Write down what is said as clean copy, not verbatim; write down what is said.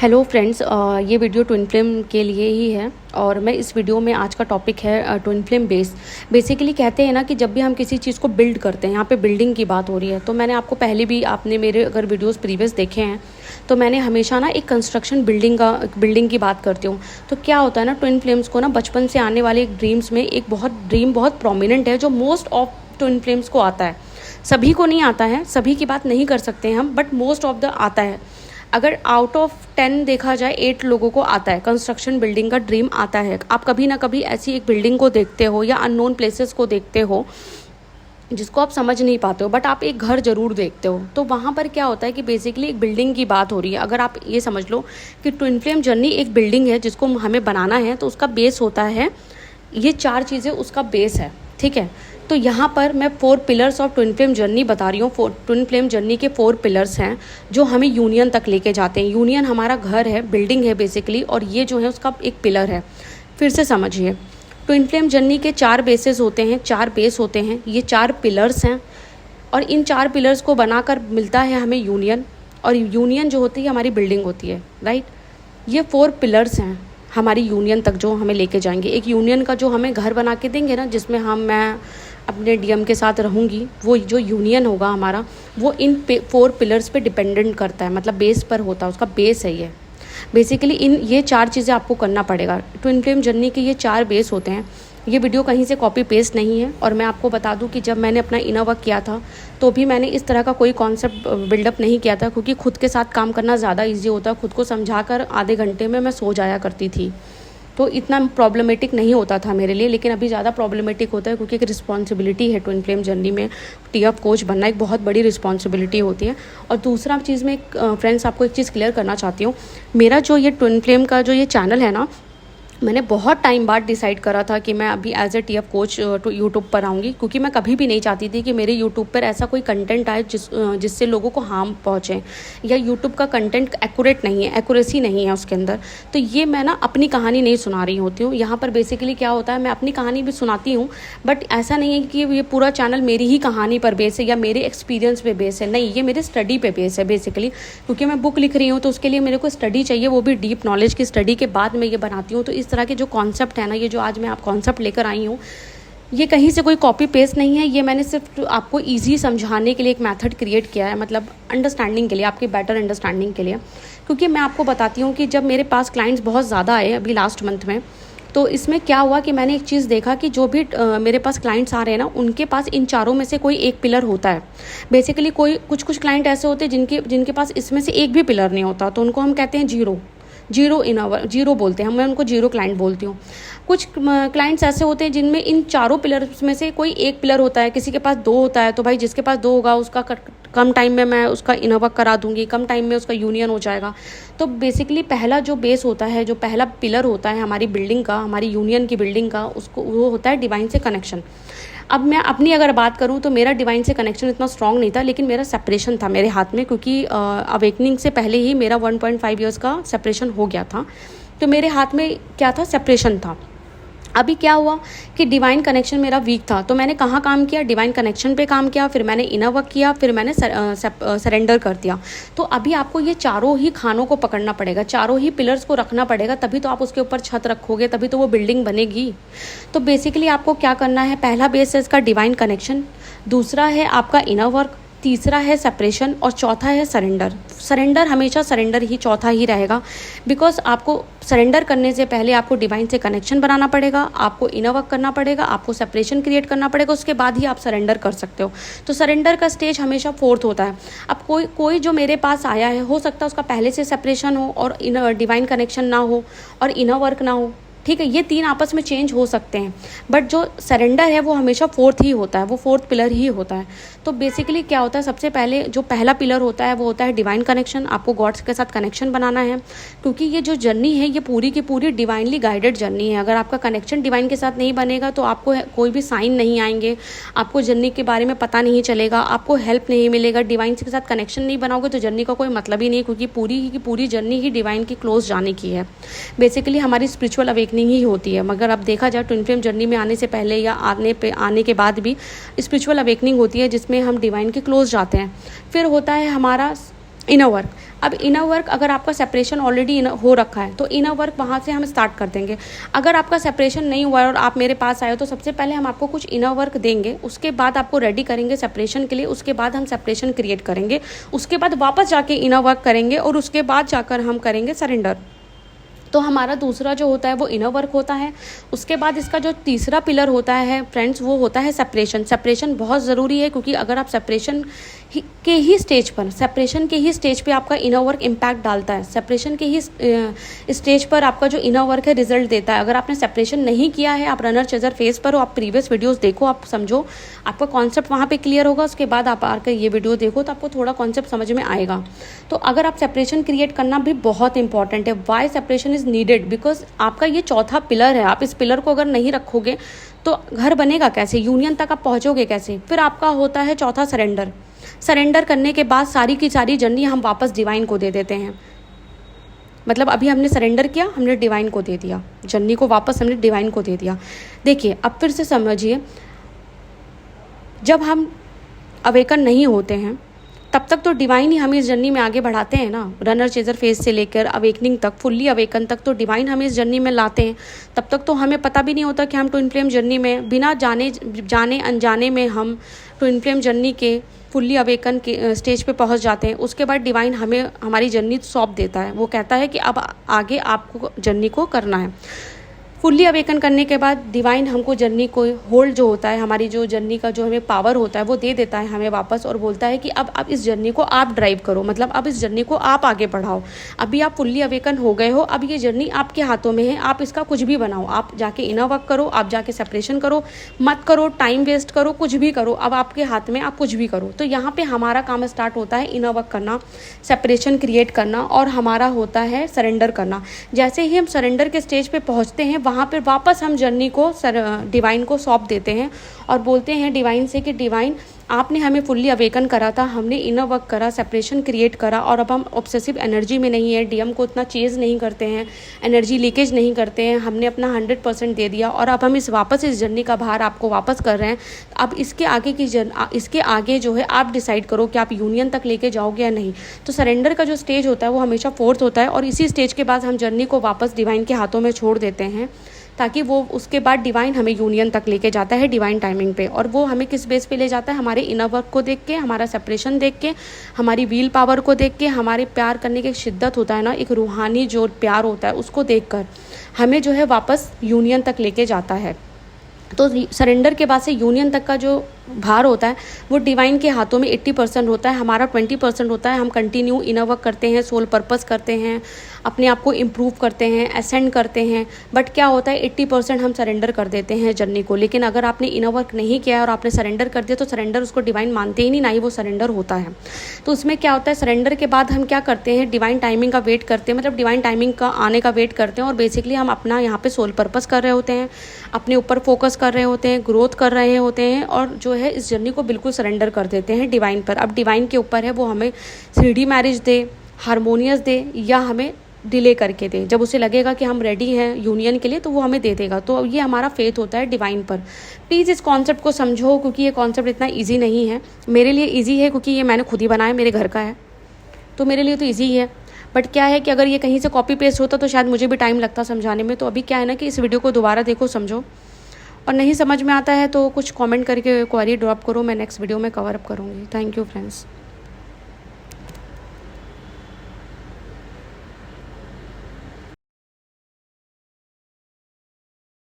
Hello friends, ये video twin flame के लिए ही है। और मैं इस वीडियो में आज का टॉपिक है ट्विन फ्लेम बेसिकली कहते हैं ना कि जब भी हम किसी चीज़ को बिल्ड करते हैं, यहाँ पे बिल्डिंग की बात हो रही है। तो मैंने आपको पहले भी, आपने मेरे अगर वीडियोस प्रीवियस देखे हैं तो मैंने हमेशा ना एक कंस्ट्रक्शन बिल्डिंग की बात करती हूँ। तो क्या होता है ना, ट्विन फ्लेम्स को ना बचपन से आने वाले एक ड्रीम्स में एक ड्रीम बहुत प्रोमिनेंट है, जो मोस्ट ऑफ ट्विन फ्लेम्स को आता है। सभी को नहीं आता है, सभी की बात नहीं कर सकते हैं हम, बट मोस्ट ऑफ द आता है। अगर आउट ऑफ 10 देखा जाए, 8 लोगों को आता है, कंस्ट्रक्शन बिल्डिंग का ड्रीम आता है। आप कभी ना कभी ऐसी एक बिल्डिंग को देखते हो या अननोन प्लेसेस को देखते हो जिसको आप समझ नहीं पाते हो, बट आप एक घर जरूर देखते हो। तो वहाँ पर क्या होता है कि बेसिकली एक बिल्डिंग की बात हो रही है। अगर आप ये समझ लो कि ट्विन फ्लेम जर्नी एक बिल्डिंग है जिसको हमें बनाना है, तो उसका बेस होता है, ये 4 चीज़ें उसका बेस है, ठीक है। तो यहाँ पर मैं 4 pillars of twin flame journey बता रही हूँ। ट्विन फ्लेम जर्नी के 4 पिलर्स हैं जो हमें यूनियन तक लेके जाते हैं। यूनियन हमारा घर है, बिल्डिंग है बेसिकली, और ये जो है उसका एक पिलर है। फिर से समझिए, ट्विन फ्लेम जर्नी के 4 बेसेस होते हैं, 4 बेस होते हैं, ये 4 पिलर्स हैं। और इन 4 पिलर्स को बनाकर मिलता है हमें यूनियन, और यूनियन जो होती है हमारी बिल्डिंग होती है, राइट। ये 4 पिलर्स हैं हमारी यूनियन तक जो हमें लेके जाएंगे। एक यूनियन का जो हमें घर बना के देंगे ना, जिसमें मैं अपने डीएम के साथ रहूँगी, वो जो यूनियन होगा हमारा, वो इन 4 पिलर्स पे डिपेंडेंट करता है, मतलब बेस पर होता है, उसका बेस है ये। बेसिकली ये 4 चीज़ें आपको करना पड़ेगा। ट्विन फ्लेम जर्नी के ये 4 बेस होते हैं। ये वीडियो कहीं से कॉपी पेस्ट नहीं है। और मैं आपको बता दूं कि जब मैंने अपना इनर वर्क किया था तो भी मैंने इस तरह का कोई कॉन्सेप्ट बिल्डअप नहीं किया था, क्योंकि खुद के साथ काम करना ज़्यादा ईजी होता है। खुद को समझा कर आधे घंटे में मैं सो जाया करती थी, तो इतना प्रॉब्लमेटिक नहीं होता था मेरे लिए। लेकिन अभी ज़्यादा प्रॉब्लमेटिक होता है, क्योंकि एक रिस्पॉन्सिबिलिटी है ट्विन फ्लेम जर्नी में। टीएफ कोच बनना एक बहुत बड़ी रिस्पॉन्सिबिलिटी होती है। और दूसरा चीज़ में फ्रेंड्स आपको एक चीज़ क्लियर करना चाहती हूँ। मेरा जो ये ट्विन फ्लेम का जो ये चैनल है ना, मैंने बहुत टाइम बाद डिसाइड करा था कि मैं अभी as a TF coach YouTube पर आऊँगी, क्योंकि मैं कभी भी नहीं चाहती थी कि मेरे यूट्यूब पर ऐसा कोई कंटेंट आए जिससे लोगों को हार्म पहुँचे, या यूट्यूब का कंटेंट एक्यूरेट नहीं है, एक्यूरेसी नहीं है उसके अंदर। तो ये मैं ना अपनी कहानी नहीं सुना रही होती हूँ। यहाँ पर बेसिकली क्या होता है, मैं अपनी कहानी भी सुनाती हूँ, बट ऐसा नहीं है कि ये पूरा चैनल मेरी ही कहानी पर बेस है या मेरे एक्सपीरियंस पे बेस है। नहीं, ये मेरे स्टडी पे बेस है बेसिकली, क्योंकि मैं बुक लिख रही हूँ, तो उसके लिए मेरे को स्टडी चाहिए, वो भी डीप नॉलेज की स्टडी के बाद मैं ये बनाती हूँ। तो इस तरह के जो कॉन्सेप्ट है ना, ये जो आज मैं आप कॉन्सेप्ट लेकर आई हूँ, ये कहीं से कोई कॉपी पेस्ट नहीं है। ये मैंने सिर्फ आपको इजी समझाने के लिए एक मेथड क्रिएट किया है, मतलब अंडरस्टैंडिंग के लिए, आपकी बेटर अंडरस्टैंडिंग के लिए। क्योंकि मैं आपको बताती हूँ कि जब मेरे पास क्लाइंट्स बहुत ज़्यादा आए अभी लास्ट मंथ में, तो इसमें क्या हुआ कि मैंने एक चीज़ देखा कि जो भी मेरे पास क्लाइंट्स आ रहे हैं ना, उनके पास इन चारों में से कोई एक पिलर होता है। बेसिकली कुछ क्लाइंट ऐसे होते हैं जिनके पास इसमें से एक भी पिलर नहीं होता, तो उनको हम कहते हैं जीरो बोलते हैं, मैं उनको जीरो क्लाइंट बोलती हूँ। कुछ क्लाइंट्स ऐसे होते हैं जिनमें इन चारों पिलर्स में से कोई एक पिलर होता है, किसी के पास 2 होता है, तो भाई जिसके पास 2 होगा उसका कम टाइम में मैं उसका इनर वर्क करा दूंगी, कम टाइम में उसका यूनियन हो जाएगा। तो बेसिकली पहला जो बेस होता है, जो पहला पिलर होता है हमारी बिल्डिंग का, हमारी यूनियन की बिल्डिंग का, वो होता है डिवाइन से कनेक्शन। अब मैं अपनी अगर बात करूं तो मेरा डिवाइन से कनेक्शन इतना स्ट्रांग नहीं था, लेकिन मेरा सेपरेशन था मेरे हाथ में, क्योंकि अवेकनिंग से पहले ही मेरा 1.5 ईयर्स का सेपरेशन हो गया था। तो मेरे हाथ में क्या था, सेपरेशन था। अभी क्या हुआ कि डिवाइन कनेक्शन मेरा वीक था, तो मैंने कहाँ काम किया, डिवाइन कनेक्शन पे काम किया, फिर मैंने इनर वर्क किया, फिर मैंने सरेंडर कर दिया। तो अभी आपको ये चारों ही खानों को पकड़ना पड़ेगा, चारों ही पिलर्स को रखना पड़ेगा, तभी तो आप उसके ऊपर छत रखोगे, तभी तो वो बिल्डिंग बनेगी। तो बेसिकली आपको क्या करना है, पहला बेस है इसका डिवाइन कनेक्शन, दूसरा है आपका इनर वर्क, तीसरा है सेपरेशन, और चौथा है सरेंडर। सरेंडर हमेशा सरेंडर ही चौथा ही रहेगा, बिकॉज आपको सरेंडर करने से पहले आपको डिवाइन से कनेक्शन बनाना पड़ेगा, आपको इनर वर्क करना पड़ेगा, आपको सेपरेशन क्रिएट करना पड़ेगा, उसके बाद ही आप सरेंडर कर सकते हो। तो सरेंडर का स्टेज हमेशा 4th होता है। अब कोई जो मेरे पास आया है, हो सकता है उसका पहले से सेपरेशन हो और डिवाइन कनेक्शन ना हो और इनर वर्क ना हो, ठीक है, ये 3 आपस में चेंज हो सकते हैं, बट जो सरेंडर है वो हमेशा 4th ही होता है, वो 4th पिलर ही होता है। तो बेसिकली क्या होता है, सबसे पहले जो पहला पिलर होता है वो होता है डिवाइन कनेक्शन। आपको गॉड्स के साथ कनेक्शन बनाना है, क्योंकि ये जो जर्नी है ये पूरी की पूरी डिवाइनली गाइडेड जर्नी है। अगर आपका कनेक्शन डिवाइन के साथ नहीं बनेगा तो आपको कोई भी साइन नहीं आएंगे, आपको जर्नी के बारे में पता नहीं चलेगा, आपको हेल्प नहीं मिलेगा। डिवाइन के साथ कनेक्शन नहीं बनाओगे तो जर्नी का कोई मतलब ही नहीं, क्योंकि पूरी की पूरी जर्नी ही डिवाइन की क्लोज जाने की है। बेसिकली हमारी स्पिरिचुअल अवेकनिंग ही होती है। मगर अब देखा जाए ट्विन फ्लेम जर्नी में आने से पहले या आने के बाद भी स्पिरिचुअल अवेकनिंग होती है, जिसमें हम डिवाइन के क्लोज जाते हैं। फिर होता है हमारा इनर वर्क। अब इनर वर्क अगर आपका सेपरेशन ऑलरेडी हो रखा है तो इनर वर्क वहाँ से हम स्टार्ट कर देंगे। अगर आपका सेपरेशन नहीं हुआ है और आप मेरे पास आए हो तो सबसे पहले हम आपको कुछ इनर वर्क देंगे, उसके बाद आपको रेडी करेंगे सेपरेशन के लिए, उसके बाद हम सेपरेशन क्रिएट करेंगे, उसके बाद वापस जाके इनर वर्क करेंगे और उसके बाद जाकर हम करेंगे सरेंडर। तो हमारा दूसरा जो होता है वो इनर वर्क होता है। उसके बाद इसका जो तीसरा पिलर होता है फ्रेंड्स वो होता है सेपरेशन। सेपरेशन बहुत ज़रूरी है क्योंकि अगर आप सेपरेशन के ही स्टेज पे आपका इनर वर्क इम्पैक्ट डालता है। सेपरेशन के ही स्टेज पर आपका जो इनर वर्क है रिजल्ट देता है। अगर आपने सेपरेशन नहीं किया है, आप रनर चेजर फेज पर हो, आप प्रीवियस वीडियोस देखो, आप समझो, आपका कॉन्सेप्ट वहाँ पे क्लियर होगा। उसके बाद आप आकर ये वीडियो देखो तो आपको थोड़ा कॉन्सेप्ट समझ में आएगा। तो अगर आप सेपरेशन क्रिएट करना भी बहुत इंपॉर्टेंट है। Why separation is needed? Because आपका ये चौथा पिलर है। आप इस पिलर को अगर नहीं रखोगे तो घर बनेगा कैसे, यूनियन तक आप पहुँचोगे कैसे? फिर आपका होता है चौथा सरेंडर। सरेंडर करने के बाद सारी की सारी जर्नी हम वापस डिवाइन को दे देते हैं। मतलब अभी हमने सरेंडर किया, हमने डिवाइन को दे दिया, जर्नी को वापस हमने डिवाइन को दे दिया। देखिए अब फिर से समझिए, जब हम अवेकन नहीं होते हैं तब तक तो डिवाइन ही हमें इस जर्नी में आगे बढ़ाते हैं ना। रनर चेजर फेज से लेकर अवेकनिंग तक, फुल्ली अवेकन तक तो डिवाइन हमें इस जर्नी में लाते हैं। तब तक तो हमें पता भी नहीं होता कि हम ट्विन फ्लेम जर्नी में, बिना जाने अनजाने में हम ट्विन फ्लेम जर्नी के फुल्ली अवेकन के स्टेज पे पहुंच जाते हैं। उसके बाद डिवाइन हमें हमारी जर्नी सौंप देता है। वो कहता है कि अब आगे आपको जर्नी को करना है। फुल्ली अवेकन करने के बाद डिवाइन हमको जर्नी को होल्ड जो होता है, हमारी जो जर्नी का जो हमें पावर होता है वो दे देता है हमें वापस, और बोलता है कि अब इस जर्नी को आप ड्राइव करो, मतलब अब इस जर्नी को आप आगे बढ़ाओ। अभी आप फुल्ली अवेकन हो गए हो, अब ये जर्नी आपके हाथों में है, आप इसका कुछ भी बनाओ। आप जाके इनर वर्क करो, आप जाके सेपरेशन करो, मत करो टाइम वेस्ट करो, कुछ भी करो, अब आपके हाथ में, आप कुछ भी करो। तो यहाँ पे हमारा काम स्टार्ट होता है इनर वर्क करना, सेपरेशन क्रिएट करना, और हमारा होता है सरेंडर करना। जैसे ही हम सरेंडर के स्टेज पे पहुँचते हैं वहाँ पर वापस हम जर्नी को डिवाइन को सौंप देते हैं और बोलते हैं डिवाइन से कि डिवाइन आपने हमें फुल्ली अवेकन करा था, हमने इनर वर्क करा, सेपरेशन क्रिएट करा, और अब हम ऑब्सेसिव एनर्जी में नहीं है, डीएम को इतना चेज नहीं करते हैं, एनर्जी लीकेज नहीं करते हैं, हमने अपना 100% दे दिया और अब हम इस जर्नी का भार आपको वापस कर रहे हैं। अब इसके आगे जो है आप डिसाइड करो कि आप यूनियन तक लेके जाओगे या नहीं। तो सरेंडर का जो स्टेज होता है वो हमेशा फोर्थ होता है, और इसी स्टेज के बाद हम जर्नी को वापस डिवाइन के हाथों में छोड़ देते हैं, ताकि वो उसके बाद डिवाइन हमें यूनियन तक लेके जाता है डिवाइन टाइमिंग पे। और वो हमें किस बेस पे ले जाता है? हमारे इनर वर्क को देख के, हमारा सेपरेशन देख के, हमारी व्हील पावर को देख के, हमारे प्यार करने की एक शिद्दत होता है ना, एक रूहानी जो प्यार होता है, उसको देखकर हमें जो है वापस यूनियन तक लेके जाता है। तो सरेंडर के बाद से यूनियन तक का जो भार होता है वो डिवाइन के हाथों में 80% होता है, हमारा 20% होता है। हम कंटिन्यू इनर वर्क करते हैं, सोल पर्पस करते हैं, अपने आप को इम्प्रूव करते हैं, असेंड करते हैं, बट क्या होता है 80% हम सरेंडर कर देते हैं जर्नी को। लेकिन अगर आपने इनर वर्क नहीं किया है और आपने सरेंडर कर दिया तो सरेंडर उसको डिवाइन मानते ही नहीं, ना ही वो सरेंडर होता है। तो उसमें क्या होता है, सरेंडर के बाद हम क्या करते हैं, डिवाइन टाइमिंग का वेट करते हैं, मतलब डिवाइन टाइमिंग का आने का वेट करते हैं, और बेसिकली हम अपना यहाँ पे सोल पर्पस कर रहे होते हैं, अपने ऊपर फोकस कर रहे होते हैं, ग्रोथ कर रहे होते हैं, और जो है इस जर्नी को बिल्कुल सरेंडर कर देते हैं डिवाइन पर। अब डिवाइन के ऊपर है वो हमें 3D मैरिज दे, हारमोनियस दे, या हमें डिले करके दे। जब उसे लगेगा कि हम रेडी हैं यूनियन के लिए तो वो हमें दे देगा। तो ये हमारा फेथ होता है डिवाइन पर। प्लीज़ इस कॉन्सेप्ट को समझो, क्योंकि ये कॉन्सेप्ट इतना ईजी नहीं है। मेरे लिए ईजी है क्योंकि ये मैंने खुद ही बनाया, मेरे घर का है, तो मेरे लिए तो ईजी ही है। बट क्या है कि अगर ये कहीं से कॉपी पेस्ट होता तो शायद मुझे भी टाइम लगता समझाने में। तो अभी क्या है ना कि इस वीडियो को दोबारा देखो, समझो, और नहीं समझ में आता है तो कुछ कमेंट करके क्वेरी ड्रॉप करो, मैं नेक्स्ट वीडियो में कवर अप करूँगी। Thank you friends.